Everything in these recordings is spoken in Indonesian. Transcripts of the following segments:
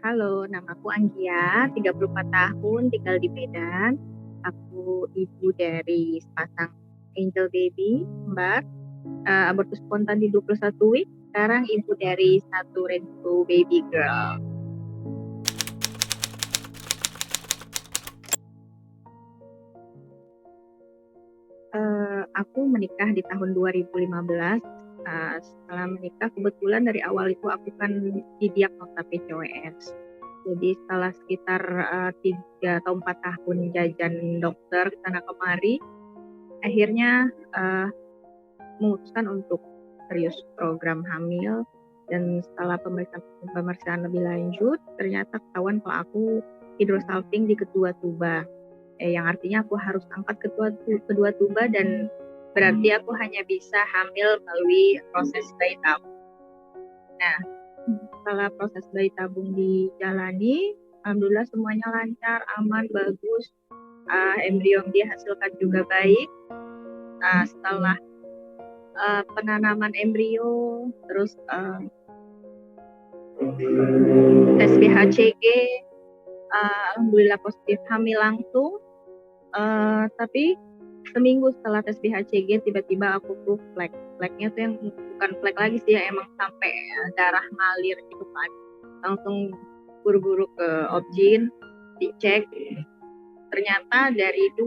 Halo, namaku Anggia, 34 tahun, tinggal di Medan. Aku ibu dari sepasang angel baby, kembar, abortus spontan di 21 week. Sekarang ibu dari satu rescue baby girl. Aku menikah di tahun 2015. Setelah menikah, kebetulan dari awal itu aku kan didiagnosa PCOS. Jadi setelah sekitar 3 atau 4 tahun jajan dokter sana kemari, akhirnya memutuskan untuk serius program hamil. Dan setelah pemeriksaan lebih lanjut, ternyata ketahuan kalau aku hidrosalping di kedua tuba, yang artinya aku harus angkat kedua tuba, dan berarti aku hanya bisa hamil melalui proses bayi tabung. Nah, setelah proses bayi tabung dijalani, alhamdulillah semuanya lancar, aman, bagus. Embrio yang dihasilkan juga baik. Setelah penanaman embrio, terus tes BHCG, alhamdulillah positif hamil langsung. Tapi seminggu setelah tes BHCG tiba-tiba aku tuh flagnya tuh yang bukan flag lagi sih ya, emang sampai darah ngalir gitu kan. Langsung buru-buru ke Obgyn, dicek, ternyata dari 2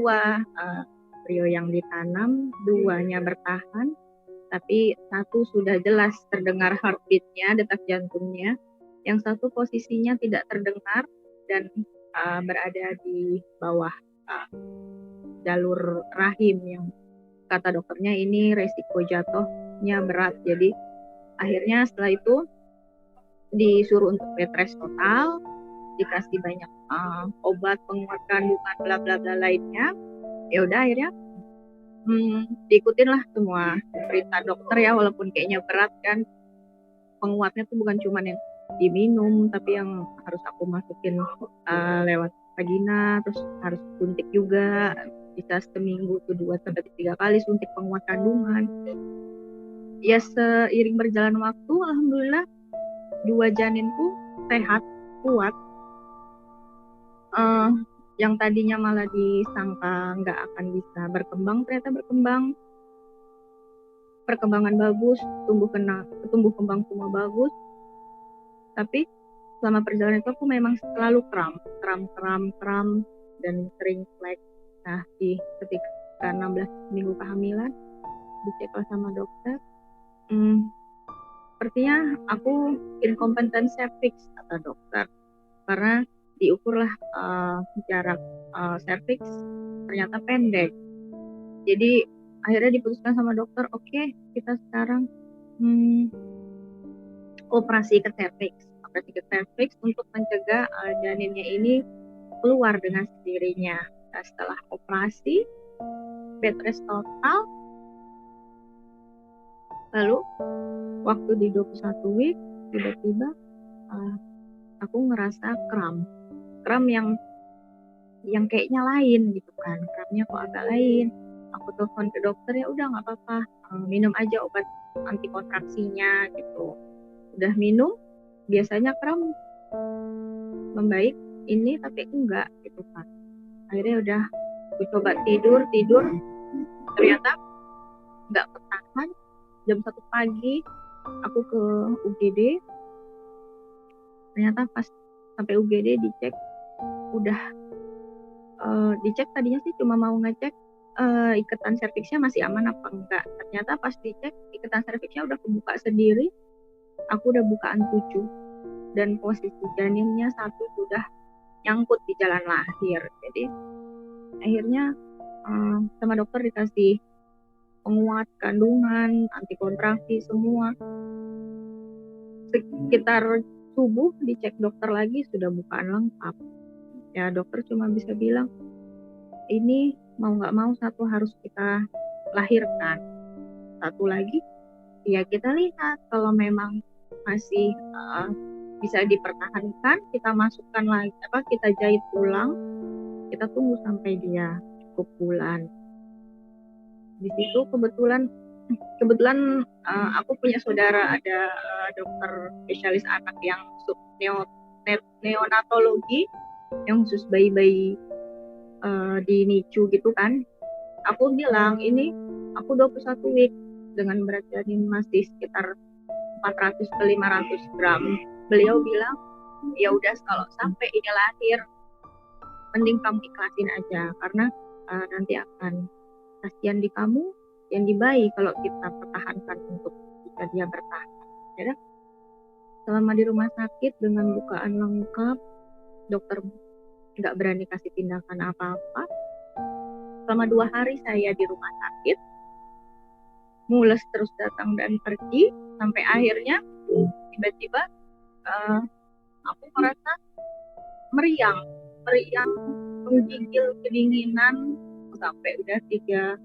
embrio yang ditanam, 2-nya bertahan, tapi 1 sudah jelas terdengar heartbeatnya, detak jantungnya. Yang 1 posisinya tidak terdengar dan berada di bawah jalur rahim, yang kata dokternya ini resiko jatuhnya berat. Jadi akhirnya setelah itu disuruh untuk bed rest total, dikasih banyak obat penguat kandungan bla bla bla lainnya. Ya udah akhirnya diikutin lah semua perintah dokter ya, walaupun kayaknya berat kan. Penguatnya tuh bukan cuma yang diminum, tapi yang harus aku masukin lewat vagina, terus harus suntik juga, bisa seminggu tuh 2-3 kali suntik penguat kandungan. Ya seiring berjalan waktu, alhamdulillah 2 janinku sehat, kuat. Yang tadinya malah disangka nggak akan bisa berkembang, ternyata berkembang. Perkembangan bagus, tumbuh kembang semua bagus. Tapi selama perjalanan itu aku memang selalu kram dan sering flag. Nah, ketika 16 minggu kehamilan, dicek sama dokter, sepertinya aku inkompeten cervix, kata dokter, karena diukurlah jarak cervix ternyata pendek. Jadi akhirnya diputuskan sama dokter, oke, kita sekarang operasi ke cervix untuk mencegah janinnya ini keluar dengan sendirinya. Nah, setelah operasi bed rest total, lalu waktu di 21 week tiba-tiba aku ngerasa kram yang kayaknya lain gitu kan. Kramnya kok agak lain. Aku telepon ke dokter, ya udah nggak apa-apa, minum aja obat anti kontraksinya gitu. Udah minum, biasanya kram membaik, ini tapi enggak gitu kan. Akhirnya udah aku coba tidur, ternyata nggak ketahan. Jam 1 pagi aku ke UGD, ternyata pas sampai UGD dicek, udah dicek tadinya sih cuma mau ngecek ikatan serviksnya masih aman apa enggak. Ternyata pas dicek ikatan serviksnya udah kebuka sendiri, aku udah bukaan 7, dan posisi janinnya 1 sudah nyangkut di jalan lahir. Jadi akhirnya sama dokter dikasih penguat kandungan, anti kontraksi semua. Sekitar subuh dicek dokter lagi, sudah bukaan lengkap. Ya dokter cuma bisa bilang, ini mau nggak mau 1 harus kita lahirkan, 1 lagi ya kita lihat kalau memang masih bisa dipertahankan, kita masukkan lagi, kita jahit ulang, kita tunggu sampai dia cukup bulan. Di situ kebetulan aku punya saudara, ada dokter spesialis anak yang neonatologi yang khusus bayi-bayi di NICU gitu kan. Aku bilang ini aku 21 week dengan berat janin masih sekitar 400 ke 500 gram. Beliau bilang ya udah kalau sampai ini lahir mending kamu ikhlasin aja karena nanti akan kasihan di kamu yang di bayi kalau kita pertahankan untuk jika dia bertahan. Ya, selama di rumah sakit dengan bukaan lengkap, dokter nggak berani kasih tindakan apa-apa. Selama 2 hari saya di rumah sakit, mules terus datang dan pergi sampai akhirnya tiba-tiba aku merasa meriang, menggigil, kedinginan sampai udah tiga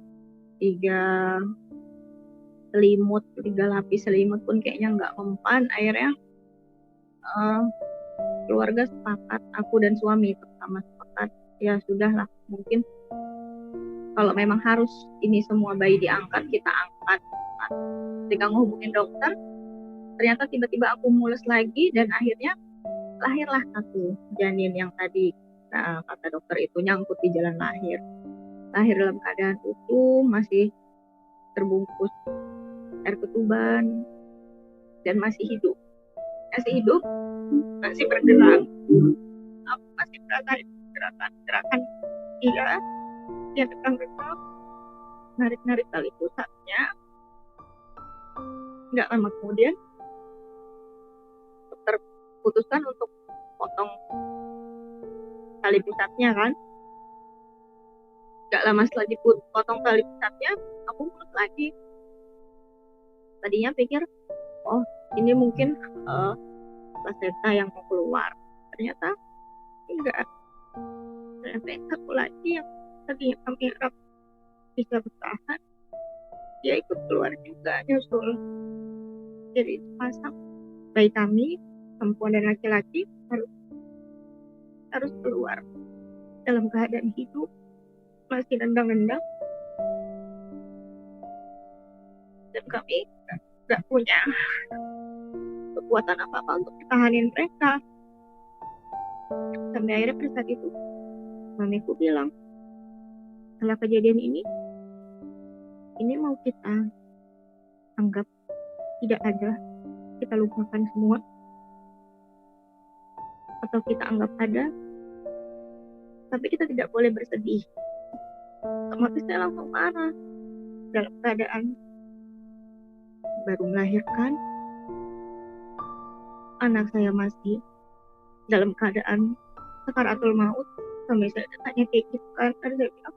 selimut, 3 lapis selimut pun kayaknya nggak mempan. Akhirnya keluarga sepakat, aku dan suami pertama sepakat, ya sudahlah, mungkin kalau memang harus ini semua bayi diangkat, kita angkat. Ketika ngehubungin dokter, ternyata tiba-tiba aku mules lagi dan akhirnya lahirlah satu janin yang tadi kata dokter itu nyangkut di jalan lahir. Lahir dalam keadaan utuh, masih terbungkus air ketuban dan masih hidup, masih bergerak. Aku masih gerakan dia rekam, narik tali pusatnya. Nggak lama kemudian dokter putuskan untuk potong tali pusatnya kan. Nggak lama setelah dipotong tali pusatnya, aku mulus lagi. Tadinya pikir, oh ini mungkin plasenta yang mau keluar. Ternyata enggak. Ternyata satu lagi yang tadinya kami harap bisa bertahan, dia ikut keluar juga, nyusul. Jadi pasang bayi kami, perempuan dan laki-laki, harus keluar dalam keadaan hidup, masih nendang-nendang, dan kami nggak punya kekuatan apa-apa untuk pertahanin mereka. Sampai akhirnya pada saat itu mamiku bilang, setelah kejadian ini mau kita anggap tidak ada, kita lupakan semua, atau kita anggap ada tapi kita tidak boleh bersedih. Otomatis saya langsung marah. Dalam keadaan baru melahirkan, anak saya masih dalam keadaan sakaratul maut. Sampai saya tanya kayak gitu kan, saya bilang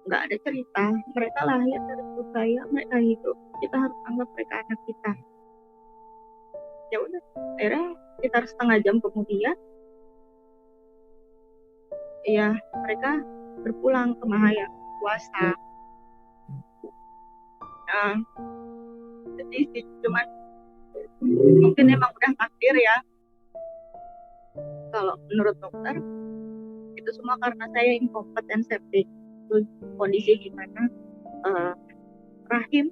nggak ada cerita, mereka lahir dari perut saya, mereka hidup, kita harus anggap mereka anak kita. Ya udah, akhirnya sekitar setengah jam kemudian ya mereka berpulang ke Mahaya puasa. Jadi cuman mungkin emang udah takdir ya, kalau menurut dokter itu semua karena saya incompetence septic. Itu kondisi gimana rahim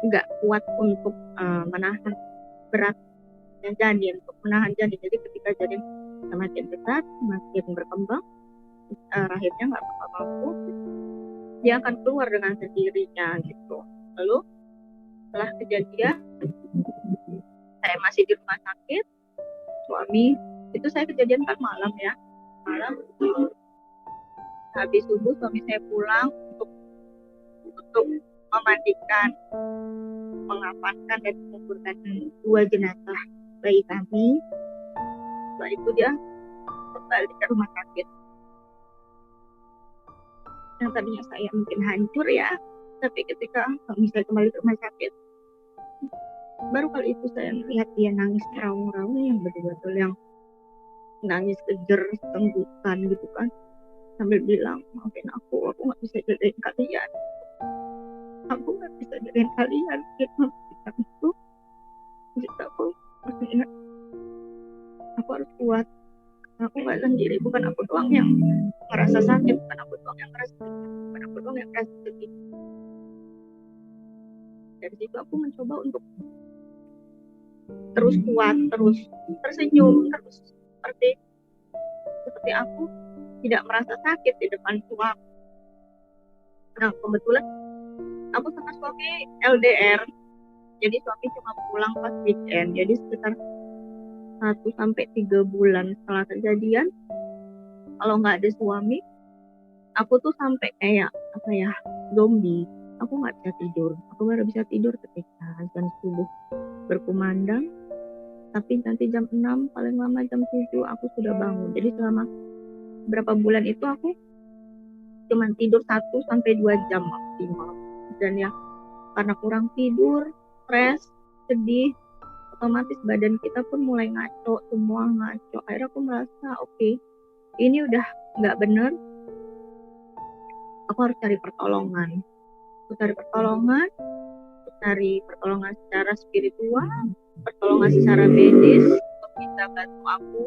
nggak kuat untuk menahan berat janin, untuk menahan janin. Jadi ketika janin semakin besar, semakin berkembang, rahimnya nggak mampu, dia akan keluar dengan sendirinya gitu. Lalu setelah kejadian, saya masih di rumah sakit, suami itu saya kejadian kan malam habis subuh suami saya pulang untuk memandikan, mengapankan dan menguburkan 2 jenazah bayi kami. Setelah itu dia kembali ke rumah sakit. Yang tadinya saya mungkin hancur ya, tapi ketika suami saya kembali ke rumah sakit, baru kali itu saya melihat dia nangis raung-raung, yang betul-betul yang nangis kejer, tenggukan gitu kan, sambil bilang, maafin aku nggak bisa jagain kalian, gitu. Itu jika aku masih ingat, aku harus kuat, aku nggak sendiri, bukan aku doang yang merasa sakit, bukan aku doang yang merasa sedih. Dari situ aku mencoba untuk terus kuat, terus tersenyum, terus seperti aku tidak merasa sakit di depan suami. Nah, kebetulan aku sama suami LDR, jadi suami cuma pulang pas weekend. Jadi sekitar 1 sampai 3 bulan setelah kejadian, kalau nggak ada suami, aku tuh sampai kayak apa ya, zombie. Aku nggak bisa tidur. Aku baru bisa tidur ketika azan subuh berkumandang. Tapi nanti jam 6, paling lama jam 7 aku sudah bangun. Jadi selama berapa bulan itu aku cuma tidur 1 sampai 2 jam maksimal. Dan ya karena kurang tidur, stres, sedih, otomatis badan kita pun mulai ngaco, semua ngaco. Akhirnya aku merasa oke, ini udah nggak bener, aku harus cari pertolongan. Aku cari pertolongan secara spiritual, pertolongan secara medis untuk bisa bantu aku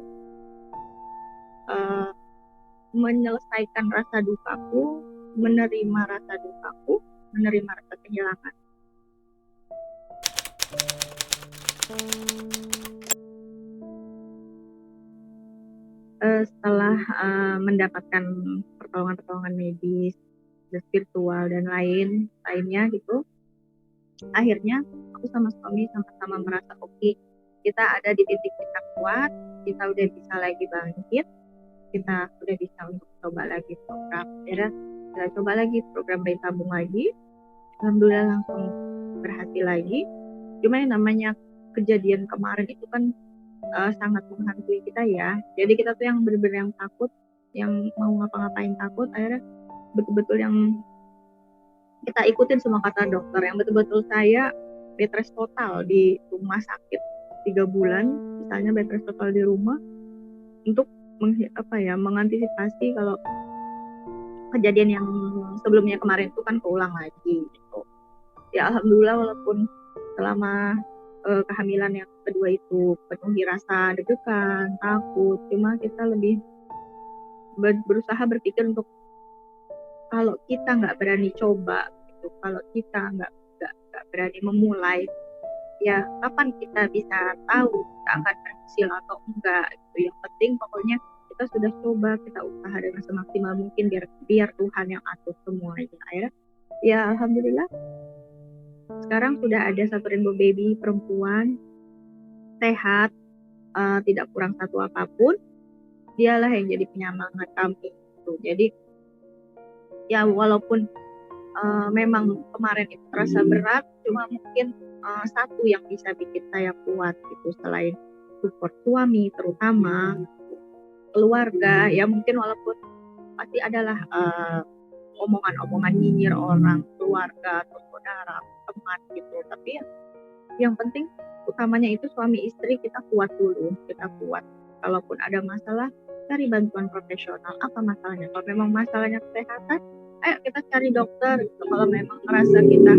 menyelesaikan rasa dukaku, menerima rasa dukaku, menerima rasa kehilangan. Setelah mendapatkan pertolongan medis, spiritual dan lainnya gitu, akhirnya aku sama suami sama-sama merasa oke, kita ada di titik kita kuat, kita udah bisa lagi bangkit, kita udah bisa untuk coba lagi program. Akhirnya kita coba lagi program bayi tabung lagi, alhamdulillah langsung berhasil lagi. Cuma yang namanya kejadian kemarin itu kan sangat menghantui kita ya. Jadi kita tuh yang benar-benar yang takut, yang mau ngapa-ngapain takut. Akhirnya betul-betul yang kita ikutin semua kata dokter, yang betul-betul saya bed rest total di rumah sakit 3 bulan, misalnya bed rest total di rumah untuk mengantisipasi kalau kejadian yang sebelumnya kemarin itu kan keulang lagi gitu. Ya alhamdulillah, walaupun selama kehamilan yang kedua itu penuhi rasa deg-degan, takut, cuma kita lebih berusaha berpikir untuk kalau kita nggak berani coba gitu, kalau kita nggak berani memulai, ya kapan kita bisa tahu kita akan berhasil atau enggak gitu. Yang penting pokoknya kita sudah coba, kita usaha dengan semaksimal mungkin biar Tuhan yang atur semuanya. Akhirnya ya alhamdulillah sekarang sudah ada 1 rainbow baby perempuan sehat, tidak kurang satu apapun. Dialah yang jadi penyemangat kami gitu. Jadi ya walaupun memang kemarin itu terasa berat, cuma mungkin satu yang bisa bikin saya kuat gitu, selain support suami, terutama keluarga, ya mungkin walaupun pasti adalah omongan-omongan nyinyir orang, keluarga atau saudara, teman gitu, tapi yang penting utamanya itu suami istri kita kuat dulu, kita kuat. Kalaupun ada masalah, cari bantuan profesional. Apa masalahnya? Kalau memang masalahnya kesehatan, ayo kita cari dokter gitu. Kalau memang merasa kita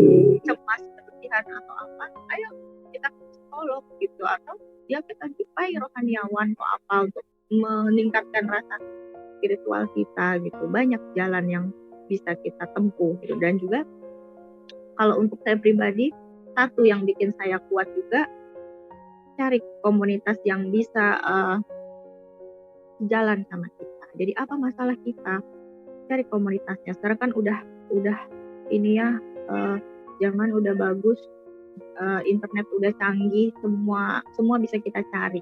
cemas, berlebihan atau apa, ayo kita ke psikolog gitu, atau ya kita jumpai rohaniawan atau apa untuk meningkatkan rasa spiritual kita gitu. Banyak jalan yang bisa kita tempuh gitu. Dan juga kalau untuk saya pribadi, satu yang bikin saya kuat juga, cari komunitas yang bisa jalan sama kita. Jadi apa masalah kita, cari komunitasnya. Sekarang kan udah ini ya, zaman udah bagus, internet udah canggih, semua bisa kita cari.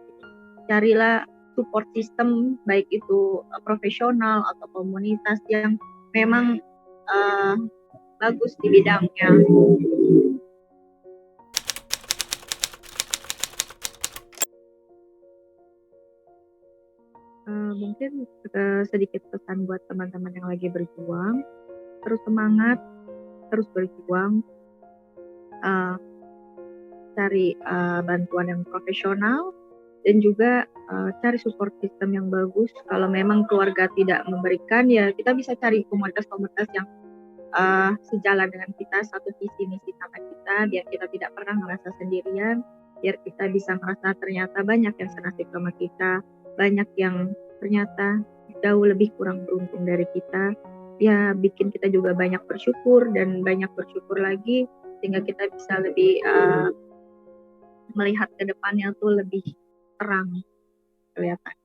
Carilah support system, baik itu profesional atau komunitas yang memang bagus di bidangnya. Mungkin sedikit pesan buat teman-teman yang lagi berjuang, terus semangat, terus berjuang, cari bantuan yang profesional, dan juga cari support system yang bagus. Kalau memang keluarga tidak memberikan, ya kita bisa cari komunitas-komunitas yang sejalan dengan kita, satu visi misi sama kita, biar kita tidak pernah merasa sendirian, biar kita bisa merasa ternyata banyak yang senasib sama kita, banyak yang ternyata jauh lebih kurang beruntung dari kita. Ya bikin kita juga banyak bersyukur dan banyak bersyukur lagi, sehingga kita bisa lebih melihat ke depannya tuh lebih terang kelihatan.